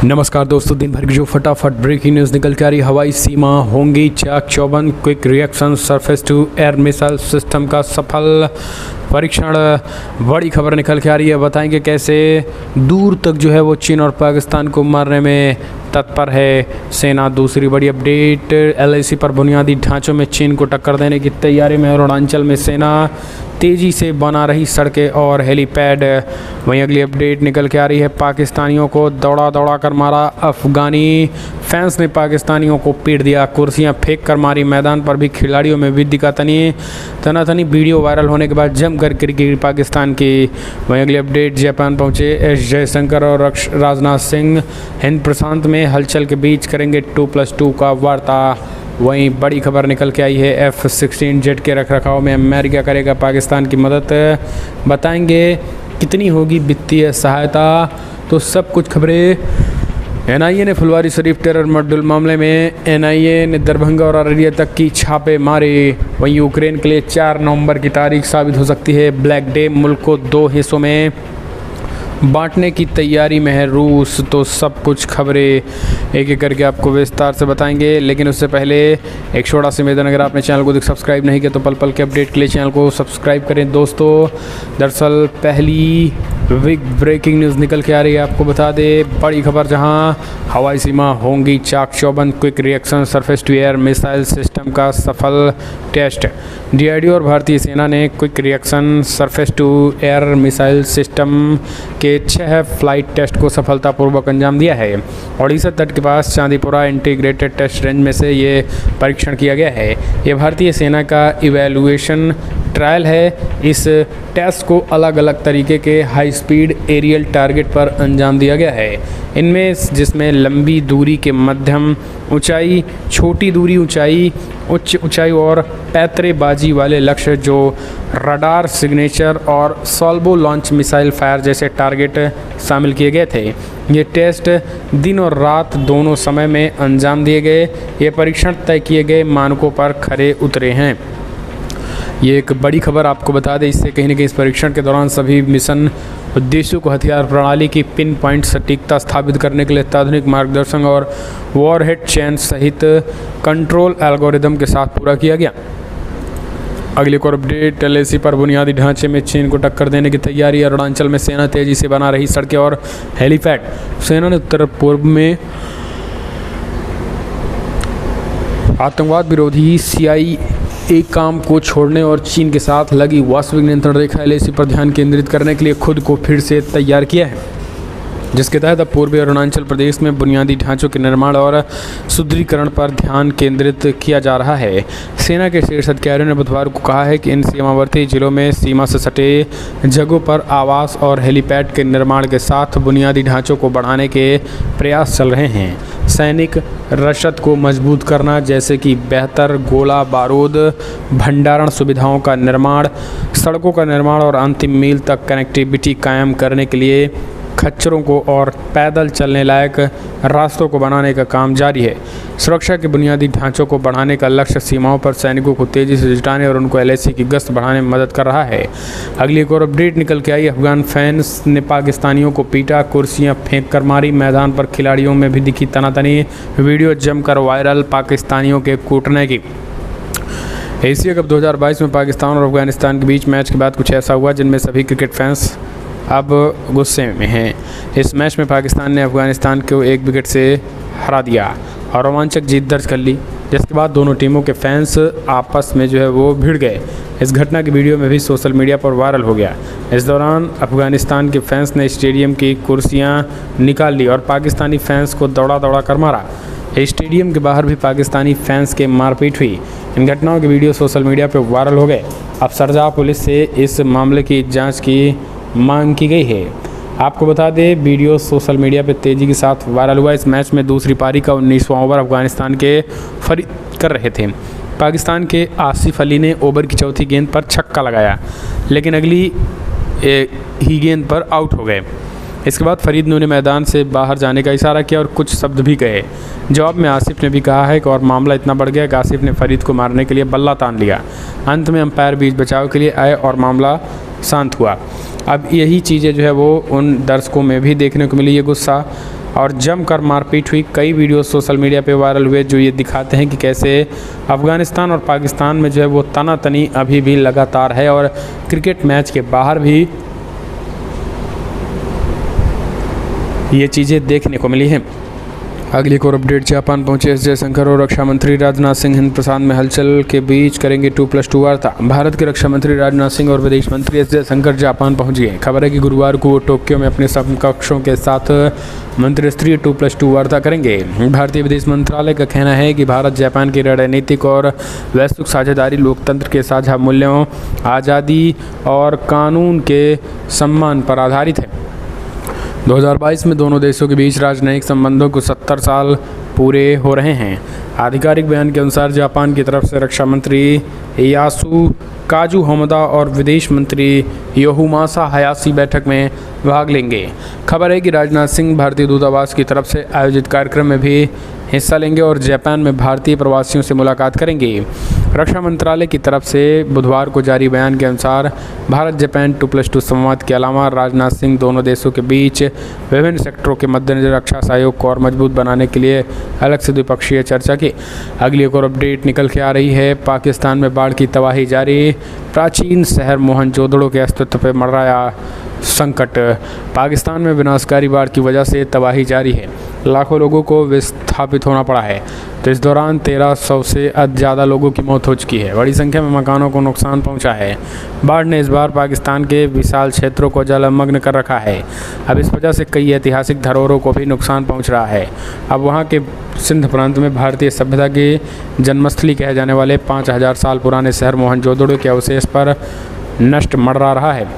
नमस्कार दोस्तों, दिन भर की जो फटाफट ब्रेकिंग न्यूज़ निकल के आ रही। हवाई सीमा होंगी चाक चौबंद, quick reaction, surface to air missile system का सफल परीक्षण। बड़ी खबर निकल के आ रही है। बताएंगे कैसे दूर तक जो है वो चीन और पाकिस्तान को मारने में तत्पर है सेना। दूसरी बड़ी अपडेट, LAC पर बुनियादी ढांचों में चीन को टक्कर देने की तैयारी में अरुणाचल में सेना तेज़ी से बना रही सड़कें और हेलीपैड। वहीं अगली अपडेट निकल के आ रही है, पाकिस्तानियों को दौड़ा दौड़ा कर मारा अफगानी फैंस ने, पाकिस्तानियों को पीट दिया, कुर्सियां फेंक कर मारी। मैदान पर भी खिलाड़ियों में भी दिखा तनातनी। वीडियो वायरल होने के बाद जमकर क्रिकेट पाकिस्तान की। वहीं अगली अपडेट, जापान पहुंचे एस जयशंकर और राजनाथ सिंह, हिंद प्रशांत में हलचल के बीच करेंगे 2+2 का वार्ता। वहीं बड़ी खबर निकल के आई है, F-16 जेट के रखरखाव में अमेरिका करेगा पाकिस्तान की मदद। बताएंगे कितनी होगी वित्तीय सहायता, तो सब कुछ खबरें। NIA ने फुलवारी शरीफ टेरर मॉड्यूल मामले में NIA ने दरभंगा और अररिया तक की छापे मारे। वहीं यूक्रेन के लिए 4 नवंबर की तारीख साबित हो सकती है ब्लैक डे। मुल्क को 2 हिस्सों में बांटने की तैयारी में है रूस। तो सब कुछ खबरें एक एक करके आपको विस्तार से बताएंगे, लेकिन उससे पहले एक छोटा सा निवेदन, अगर आपने चैनल को सब्सक्राइब नहीं किया तो पल पल के अपडेट के लिए चैनल को सब्सक्राइब करें। दोस्तों, दरअसल पहली बिग ब्रेकिंग न्यूज़ निकल के आ रही है, आपको बता दे बड़ी खबर, जहां हवाई सीमा होंगी चाक चौबंद, quick reaction, surface to air missile system का सफल टेस्ट। DRDO और भारतीय सेना ने quick reaction surface to air missile system के 6 फ्लाइट टेस्ट को सफलतापूर्वक अंजाम दिया है। ओडिशा तट के पास चांदीपुरा इंटीग्रेटेड टेस्ट रेंज में से ये परीक्षण किया गया है। ये भारतीय सेना का इवैल्यूएशन ट्रायल है। इस टेस्ट को अलग अलग तरीके के हाई स्पीड एरियल टारगेट पर अंजाम दिया गया है, इनमें जिसमें लंबी दूरी के मध्यम ऊंचाई, छोटी दूरी ऊंचाई, उच्च ऊंचाई और पैतरेबाजी वाले लक्ष्य जो रडार सिग्नेचर और सॉल्वो लॉन्च मिसाइल फायर जैसे टारगेट शामिल किए गए थे। ये टेस्ट दिन और रात दोनों समय में अंजाम दिए गए। ये परीक्षण तय किए गए मानकों पर खरे उतरे हैं। ये एक बड़ी खबर आपको बता दें, इससे कहीं ना कहीं इस परीक्षण के दौरान सभी मिशन उद्देश्यों को हथियार प्रणाली की पिन पॉइंट सटीकता स्थापित करने के लिए अत्याधुनिक मार्गदर्शन और वॉरहेड चेन सहित कंट्रोल एल्गोरिदम के साथ पूरा किया गया। अगली और अपडेट, LAC पर बुनियादी ढांचे में चीन को टक्कर देने की तैयारी। अरुणाचल में सेना तेजी से बना रही सड़कें और हेलीपैड। सेना ने उत्तर पूर्व में आतंकवाद विरोधी CIA काम को छोड़ने और चीन के साथ लगी वास्तविक नियंत्रण रेखा LAC पर ध्यान केंद्रित करने के लिए खुद को फिर से तैयार किया है, जिसके तहत अब पूर्वी अरुणाचल प्रदेश में बुनियादी ढांचों के निर्माण और सुदृढ़ीकरण पर ध्यान केंद्रित किया जा रहा है। सेना के शीर्ष अधिकारियों ने बुधवार को कहा है कि इन सीमावर्ती जिलों में सीमा से सटे जगहों पर आवास और हेलीपैड के निर्माण के साथ बुनियादी ढांचों को बढ़ाने के प्रयास चल रहे हैं। सैनिक रसद को मजबूत करना, जैसे कि बेहतर गोला बारूद भंडारण सुविधाओं का निर्माण, सड़कों का निर्माण और अंतिम मील तक कनेक्टिविटी कायम करने के लिए खच्चरों को और पैदल चलने लायक रास्तों को बनाने का काम जारी है। सुरक्षा के बुनियादी ढांचों को बढ़ाने का लक्ष्य सीमाओं पर सैनिकों को तेज़ी से जुटाने और उनको LAC की गश्त बढ़ाने में मदद कर रहा है। अगली एक और अपडेट निकल के आई, अफगान फैंस ने पाकिस्तानियों को पीटा, कुर्सियां फेंक कर मारी। मैदान पर खिलाड़ियों में भी दिखी तनातनी। वीडियो जमकर वायरल, पाकिस्तानियों के कूटने की। एशिया कप 2022 में पाकिस्तान और अफगानिस्तान के बीच मैच के बाद कुछ ऐसा हुआ जिनमें सभी क्रिकेट फैंस अब गुस्से में हैं। इस मैच में पाकिस्तान ने अफगानिस्तान को 1 विकेट से हरा दिया और रोमांचक जीत दर्ज कर ली, जिसके बाद दोनों टीमों के फैंस आपस में जो है वो भिड़ गए। इस घटना की वीडियो में भी सोशल मीडिया पर वायरल हो गया। इस दौरान अफगानिस्तान के फैंस ने स्टेडियम की कुर्सियां निकाल ली और पाकिस्तानी फैंस को दौड़ा दौड़ा कर मारा। स्टेडियम के बाहर भी पाकिस्तानी फैंस के मारपीट हुई। इन घटनाओं के वीडियो सोशल मीडिया पर वायरल हो गए। अब शारजाह पुलिस से इस मामले की जाँच की मांग की गई है। आपको बता दें, वीडियो सोशल मीडिया पर तेज़ी के साथ वायरल हुआ। इस मैच में दूसरी पारी का 19वां ओवर अफगानिस्तान के फरीद कर रहे थे। पाकिस्तान के आसिफ अली ने ओवर की चौथी गेंद पर छक्का लगाया, लेकिन अगली ही गेंद पर आउट हो गए। इसके बाद फरीद ने मैदान से बाहर जाने का इशारा किया और कुछ शब्द भी कहे। जवाब में आसिफ ने भी कहा है कि और मामला इतना बढ़ गया कि आसिफ ने फरीद को मारने के लिए बल्ला तान लिया। अंत में अंपायर बीच बचाव के लिए आए और मामला शांत हुआ। अब यही चीज़ें जो है वो उन दर्शकों में भी देखने को मिली, ये गुस्सा। और जमकर मारपीट हुई। कई वीडियो सोशल मीडिया पे वायरल हुए जो ये दिखाते हैं कि कैसे अफ़गानिस्तान और पाकिस्तान में जो है वो तनातनी अभी भी लगातार है और क्रिकेट मैच के बाहर भी ये चीज़ें देखने को मिली हैं। अगली एक और अपडेट, जापान पहुंचे एस जयशंकर और रक्षा मंत्री राजनाथ सिंह हिंद प्रशांत में हलचल के बीच करेंगे 2+2 वार्ता। भारत के रक्षा मंत्री राजनाथ सिंह और विदेश मंत्री एस जयशंकर जापान पहुंच गए। खबर है कि गुरुवार को वो टोक्यो में अपने समकक्षों के साथ मंत्रिस्तरीय 2+2 वार्ता करेंगे। भारतीय विदेश मंत्रालय का कहना है कि भारत जापान की रणनीतिक और वैश्विक साझेदारी लोकतंत्र के साझा मूल्यों, आज़ादी और कानून के सम्मान पर आधारित है। 2022 में दोनों देशों के बीच राजनयिक संबंधों को 70 साल पूरे हो रहे हैं। आधिकारिक बयान के अनुसार जापान की तरफ से रक्षा मंत्री यासुकाजु हामादा और विदेश मंत्री योशिमासा हायाशी बैठक में भाग लेंगे। खबर है कि राजनाथ सिंह भारतीय दूतावास की तरफ से आयोजित कार्यक्रम में भी हिस्सा लेंगे और जापान में भारतीय प्रवासियों से मुलाकात करेंगे। रक्षा मंत्रालय की तरफ से बुधवार को जारी बयान के अनुसार भारत जापान 2+2 संवाद के अलावा राजनाथ सिंह दोनों देशों के बीच विभिन्न सेक्टरों के मद्देनजर रक्षा सहयोग को और मजबूत बनाने के लिए अलग से द्विपक्षीय चर्चा की। अगली एक और अपडेट निकल के आ रही है, पाकिस्तान में बाढ़ की तबाही जारी। प्राचीन शहर मोहनजोदड़ो के अस्तित्व पर मंडराया संकट। पाकिस्तान में विनाशकारी बाढ़ की वजह से तबाही जारी है, लाखों लोगों को विस्थापित होना पड़ा है। तो इस दौरान 1300 से ज़्यादा लोगों की मौत हो चुकी है। बड़ी संख्या में मकानों को नुकसान पहुंचा है। बाढ़ ने इस बार पाकिस्तान के विशाल क्षेत्रों को जलमग्न कर रखा है। अब इस वजह से कई ऐतिहासिक धरोहरों को भी नुकसान पहुंच रहा है। अब वहां के सिंध प्रांत में भारतीय सभ्यता की जन्मस्थली कहे जाने वाले 5000 साल पुराने शहर मोहनजोदड़ो के अवशेष पर नष्ट मंडरा रहा है।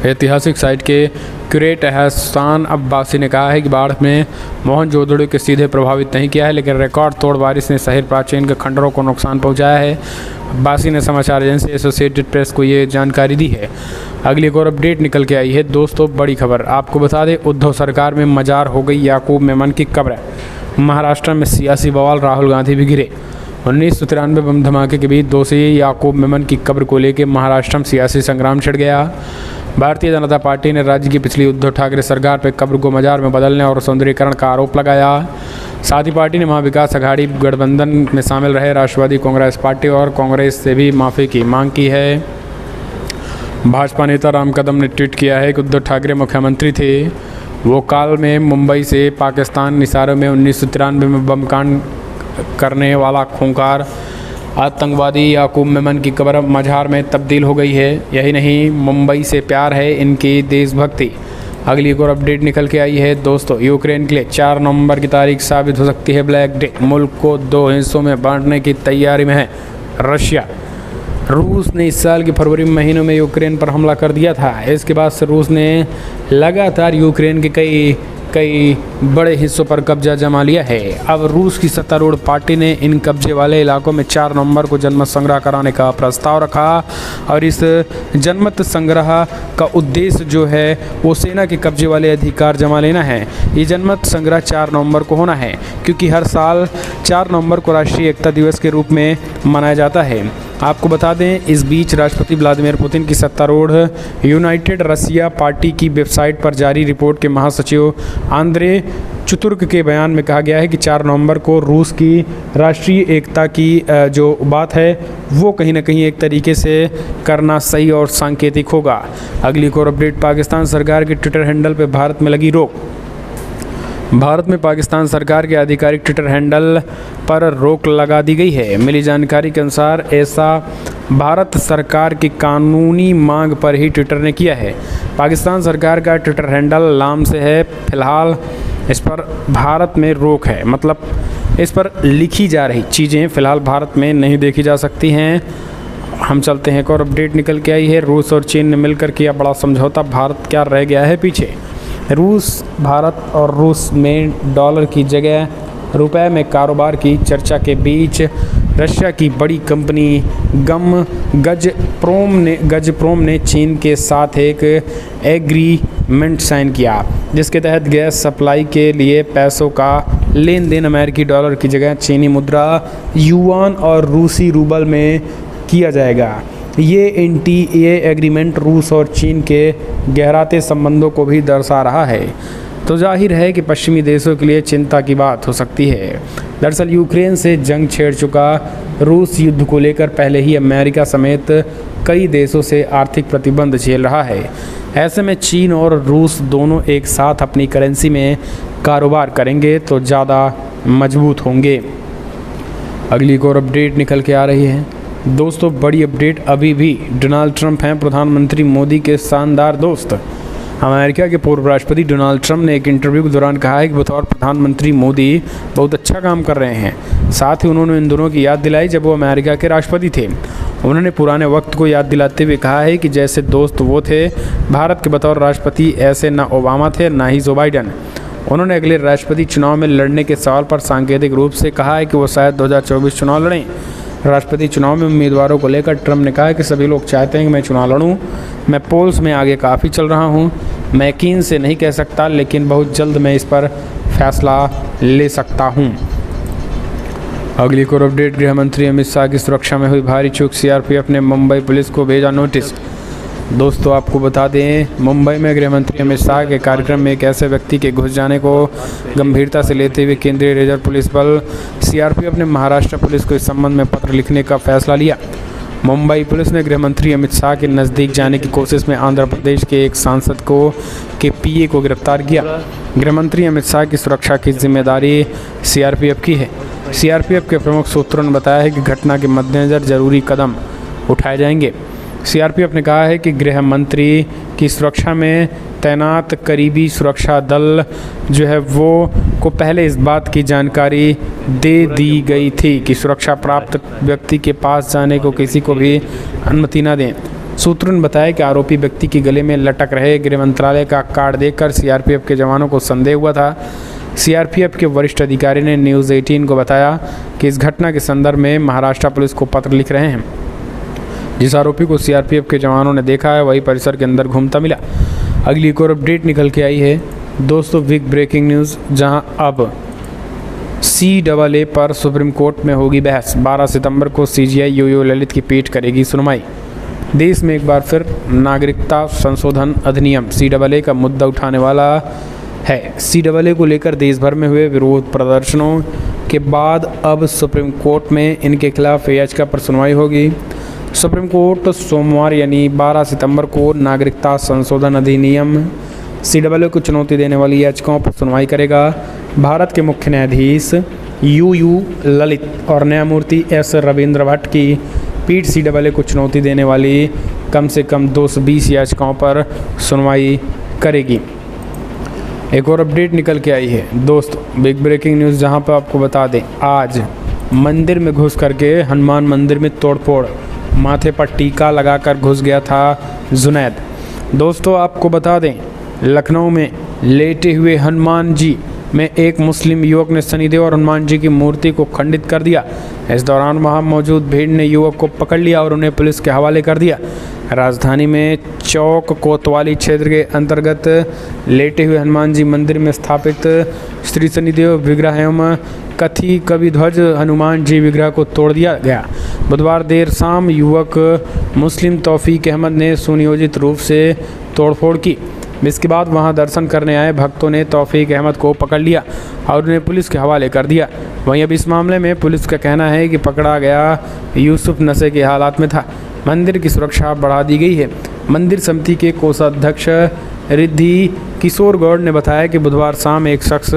ऐतिहासिक साइट के क्यूरेट एहसान अब्बासी ने कहा है कि बाढ़ में मोहनजोदड़ो के सीधे प्रभावित नहीं किया है, लेकिन रिकॉर्ड तोड़ बारिश ने शहर प्राचीन के खंडरों को नुकसान पहुंचाया है। अब्बासी ने समाचार एजेंसी एसोसिएटेड प्रेस को ये जानकारी दी है। अगली एक और अपडेट निकल के आई है दोस्तों, बड़ी खबर आपको बता दें, उद्धव सरकार में मजार हो गई याकूब मेमन की कब्र। महाराष्ट्र में सियासी बवाल, राहुल गांधी भी गिरे। 1993 बम धमाके के बीच दोषी याकूब मेमन की कब्र को लेकर महाराष्ट्र में सियासी संग्राम छिड़ गया। भारतीय जनता पार्टी ने राज्य की पिछली उद्धव ठाकरे सरकार पर कब्र को मजार में बदलने और सौंदर्यीकरण का आरोप लगाया। साथ ही पार्टी ने महाविकास अघाड़ी गठबंधन में शामिल रहे राष्ट्रवादी कांग्रेस पार्टी और कांग्रेस से भी माफ़ी की मांग की है। भाजपा नेता राम कदम ने ट्वीट किया है कि उद्धव ठाकरे मुख्यमंत्री थे, वो काल में मुंबई से पाकिस्तान इशारे में 1993 में बम कांड करने वाला खूंखार आतंकवादी याकूब मेमन की कब्र मजार में तब्दील हो गई है। यही नहीं, मुंबई से प्यार है इनकी देशभक्ति। अगली एक और अपडेट निकल के आई है दोस्तों, यूक्रेन के लिए 4 नवंबर की तारीख साबित हो सकती है ब्लैक डे। मुल्क को 2 हिस्सों में बांटने की तैयारी में है रशिया। रूस ने इस साल के फरवरी महीनों में यूक्रेन पर हमला कर दिया था। इसके बाद से रूस ने लगातार यूक्रेन के कई बड़े हिस्सों पर कब्जा जमा लिया है। अब रूस की सत्तारूढ़ पार्टी ने इन कब्जे वाले इलाकों में 4 नवंबर को जनमत संग्रह कराने का प्रस्ताव रखा और इस जनमत संग्रह का उद्देश्य जो है वो सेना के कब्जे वाले अधिकार जमा लेना है। ये जनमत संग्रह 4 नवंबर को होना है क्योंकि हर साल 4 नवंबर को राष्ट्रीय एकता दिवस के रूप में मनाया जाता है। आपको बता दें, इस बीच राष्ट्रपति व्लादिमीर पुतिन की सत्तारूढ़ यूनाइटेड रसिया पार्टी की वेबसाइट पर जारी रिपोर्ट के महासचिव आंद्रे चुतुर्क के बयान में कहा गया है कि 4 नवंबर को रूस की राष्ट्रीय एकता की जो बात है वो कहीं ना कहीं एक तरीके से करना सही और सांकेतिक होगा। अगली एक और अपडेट, पाकिस्तान सरकार के ट्विटर हैंडल पर भारत में लगी रोक। भारत में पाकिस्तान सरकार के आधिकारिक ट्विटर हैंडल पर रोक लगा दी गई है। मिली जानकारी के अनुसार ऐसा भारत सरकार की कानूनी मांग पर ही ट्विटर ने किया है। पाकिस्तान सरकार का ट्विटर हैंडल नाम से है, फिलहाल इस पर भारत में रोक है, मतलब इस पर लिखी जा रही चीज़ें फ़िलहाल भारत में नहीं देखी जा सकती हैं। हम चलते हैं, एक और अपडेट निकल के आई है, रूस और चीन ने मिलकर किया बड़ा समझौता, भारत क्या रह गया है पीछे। भारत और रूस में डॉलर की जगह रुपए में कारोबार की चर्चा के बीच रशिया की बड़ी कंपनी गजप्रोम ने चीन के साथ एक एग्रीमेंट साइन किया, जिसके तहत गैस सप्लाई के लिए पैसों का लेन देन अमेरिकी डॉलर की जगह चीनी मुद्रा युआन और रूसी रूबल में किया जाएगा। ये एग्रीमेंट रूस और चीन के गहराते संबंधों को भी दर्शा रहा है। तो जाहिर है कि पश्चिमी देशों के लिए चिंता की बात हो सकती है। दरअसल यूक्रेन से जंग छेड़ चुका रूस युद्ध को लेकर पहले ही अमेरिका समेत कई देशों से आर्थिक प्रतिबंध झेल रहा है। ऐसे में चीन और रूस दोनों एक साथ अपनी करेंसी में कारोबार करेंगे तो ज़्यादा मजबूत होंगे। अगली एक और अपडेट निकल के आ रही है। दोस्तों बड़ी अपडेट अभी भी डोनाल्ड ट्रंप हैं प्रधानमंत्री मोदी के शानदार दोस्त। अमेरिका के पूर्व राष्ट्रपति डोनाल्ड ट्रंप ने एक इंटरव्यू के दौरान कहा है कि बतौर प्रधानमंत्री मोदी बहुत अच्छा काम कर रहे हैं। साथ ही उन्होंने इन दिनों की याद दिलाई जब वो अमेरिका के राष्ट्रपति थे। उन्होंने पुराने वक्त को याद दिलाते हुए कहा है कि जैसे दोस्त वो थे भारत के बतौर राष्ट्रपति, ऐसे ना ओबामा थे ना ही जो बाइडन। उन्होंने अगले राष्ट्रपति चुनाव में लड़ने के सवाल पर सांकेतिक रूप से कहा है कि वो शायद 2024 चुनाव लड़ें। राष्ट्रपति चुनाव में उम्मीदवारों को लेकर ट्रंप ने कहा है कि सभी लोग चाहते हैं कि मैं चुनाव लड़ूं। मैं पोल्स में आगे काफ़ी चल रहा हूं। मैं यकीन से नहीं कह सकता, लेकिन बहुत जल्द मैं इस पर फैसला ले सकता हूं। अगली एक और अपडेट, गृह मंत्री अमित शाह की सुरक्षा में हुई भारी चूक, सीआरपीएफ ने मुंबई पुलिस को भेजा नोटिस। दोस्तों आपको बता दें, मुंबई में गृह मंत्री अमित शाह के कार्यक्रम में एक ऐसे व्यक्ति के घुस जाने को गंभीरता से लेते हुए केंद्रीय रिजर्व पुलिस बल सीआरपीएफ ने महाराष्ट्र पुलिस को इस संबंध में पत्र लिखने का फैसला लिया। मुंबई पुलिस ने गृह मंत्री अमित शाह के नज़दीक जाने की कोशिश में आंध्र प्रदेश के एक सांसद के पीए को गिरफ्तार किया। गृह मंत्री अमित शाह की सुरक्षा की जिम्मेदारी सीआरपीएफ की है। सीआरपीएफ के प्रमुख सूत्रों ने बताया है कि घटना के मद्देनज़र जरूरी कदम उठाए जाएंगे। सीआरपीएफ ने कहा है कि गृह मंत्री की सुरक्षा में तैनात करीबी सुरक्षा दल जो है वो को पहले इस बात की जानकारी दे दी गई थी कि सुरक्षा प्राप्त व्यक्ति के पास जाने को किसी को भी अनुमति न दें। सूत्रों ने बताया कि आरोपी व्यक्ति के गले में लटक रहे गृह मंत्रालय का कार्ड देखकर सीआरपीएफ के जवानों को संदेह हुआ था। सीआरपीएफ के वरिष्ठ अधिकारी ने न्यूज़ 18 को बताया कि इस घटना के संदर्भ में महाराष्ट्र पुलिस को पत्र लिख रहे हैं। जिस आरोपी को सीआरपीएफ के जवानों ने देखा है वही परिसर के अंदर घूमता मिला। अगली एक और अपडेट निकल के आई है दोस्तों, बिग ब्रेकिंग न्यूज़, जहां अब CAA पर सुप्रीम कोर्ट में होगी बहस। 12 सितंबर को सीजीआई यूयू ललित की पीठ करेगी सुनवाई। देश में एक बार फिर नागरिकता संशोधन अधिनियम CAA का मुद्दा उठाने वाला है। CAA को लेकर देश भर में हुए विरोध प्रदर्शनों के बाद अब सुप्रीम कोर्ट में इनके खिलाफ याचिका पर सुनवाई होगी। सुप्रीम कोर्ट सोमवार यानी 12 सितंबर को नागरिकता संशोधन अधिनियम CAA को चुनौती देने वाली याचिकाओं पर सुनवाई करेगा। भारत के मुख्य न्यायाधीश यूयू ललित और न्यायमूर्ति S रविंद्र भट्ट की पीठ CAA को चुनौती देने वाली कम से कम 220 याचिकाओं पर सुनवाई करेगी। एक और अपडेट निकल के आई है दोस्तों, बिग ब्रेकिंग न्यूज़, जहां पर आपको बता दें आज मंदिर में घुस करके हनुमान मंदिर में तोड़फोड़, माथे पर टीका लगाकर घुस गया था जुनैद। दोस्तों आपको बता दें, लखनऊ में लेटे हुए हनुमान जी में एक मुस्लिम युवक ने शनिदेव और हनुमान जी की मूर्ति को खंडित कर दिया। इस दौरान वहां मौजूद भीड़ ने युवक को पकड़ लिया और उन्हें पुलिस के हवाले कर दिया। राजधानी में चौक कोतवाली क्षेत्र के अंतर्गत लेटे हुए हनुमान जी मंदिर में स्थापित श्री शनिदेव विग्रह एवं कथी कवि ध्वज हनुमान जी विग्रह को तोड़ दिया गया। बुधवार देर शाम युवक मुस्लिम तौफीक अहमद ने सुनियोजित रूप से तोड़फोड़ की। इसके बाद वहां दर्शन करने आए भक्तों ने तौफीक अहमद को पकड़ लिया और उन्हें पुलिस के हवाले कर दिया। वहीं अब इस मामले में पुलिस का कहना है कि पकड़ा गया यूसुफ नशे के हालात में था। मंदिर की सुरक्षा बढ़ा दी गई है। मंदिर समिति के कोषाध्यक्ष रिद्धि किशोर गौड़ ने बताया कि बुधवार शाम एक शख्स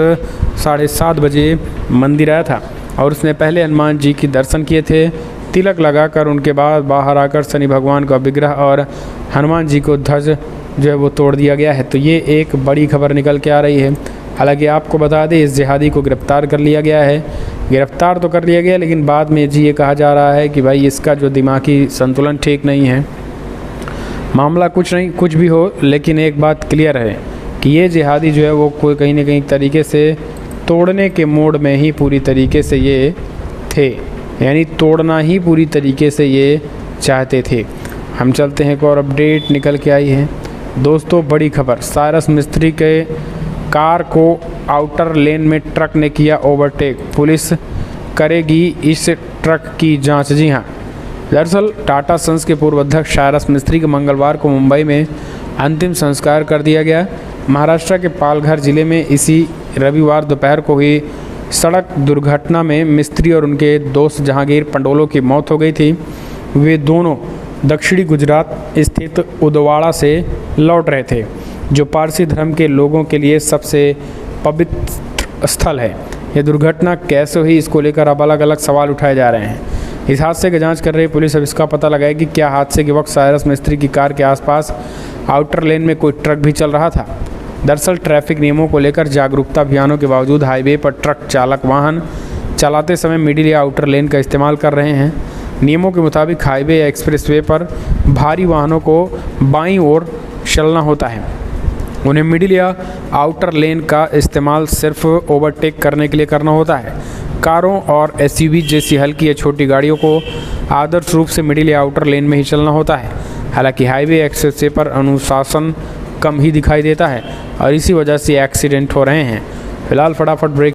7:30 बजे मंदिर आया था और उसने पहले हनुमान जी की दर्शन किए थे। तिलक लगाकर उनके बाद बाहर आकर शनि भगवान का विग्रह और हनुमान जी को ध्वज जो है वो तोड़ दिया गया है। तो ये एक बड़ी खबर निकल के आ रही है। हालांकि आपको बता दें, इस जिहादी को गिरफ्तार कर लिया गया है। गिरफ्तार तो कर लिया गया, लेकिन बाद में जी ये कहा जा रहा है कि भाई इसका जो दिमागी संतुलन ठीक नहीं है। मामला कुछ भी हो, लेकिन एक बात क्लियर है कि ये जिहादी जो है वो कोई कहीं ना कहीं तरीके से तोड़ने के मोड में ही पूरी तरीके से ये थे, यानी तोड़ना ही पूरी तरीके से ये चाहते थे। हम चलते हैं, एक और अपडेट निकल के आई है दोस्तों, बड़ी खबर। साइरस मिस्त्री के कार को आउटर लेन में ट्रक ने किया ओवरटेक, पुलिस करेगी इस ट्रक की जांच। जी हाँ, दरअसल टाटा सन्स के पूर्व अध्यक्ष साइरस मिस्त्री के मंगलवार को मुंबई में अंतिम संस्कार कर दिया गया। महाराष्ट्र के पालघर जिले में इसी रविवार दोपहर को हुई सड़क दुर्घटना में मिस्त्री और उनके दोस्त जहांगीर पंडोलो की मौत हो गई थी। वे दोनों दक्षिणी गुजरात स्थित उदवाड़ा से लौट रहे थे, जो पारसी धर्म के लोगों के लिए सबसे पवित्र स्थल है। यह दुर्घटना कैसे हुई, इसको लेकर अब अलग अलग सवाल उठाए जा रहे हैं। इस हादसे की जांच कर रही पुलिस अब इसका पता लगाएगी क्या हादसे के वक्त साइरस मिस्त्री की कार के आसपास आउटर लेन में कोई ट्रक भी चल रहा था। दरअसल ट्रैफिक नियमों को लेकर जागरूकता अभियानों के बावजूद हाईवे पर ट्रक चालक वाहन चलाते समय मिडिल या आउटर लेन का इस्तेमाल कर रहे हैं। नियमों के मुताबिक हाईवे या एक्सप्रेसवे पर भारी वाहनों को बाईं ओर चलना होता है। उन्हें मिडिल या आउटर लेन का इस्तेमाल सिर्फ ओवरटेक करने के लिए करना होता है। कारों और एसयूवी जैसी हल्की या छोटी गाड़ियों को आदर्श रूप से मिडिल या आउटर लेन में ही चलना होता है। हालांकि हाईवे एक्सप्रेसवे पर अनुशासन कम ही दिखाई देता है और इसी वजह से एक्सीडेंट हो रहे हैं। फिलहाल फटाफट ब्रेक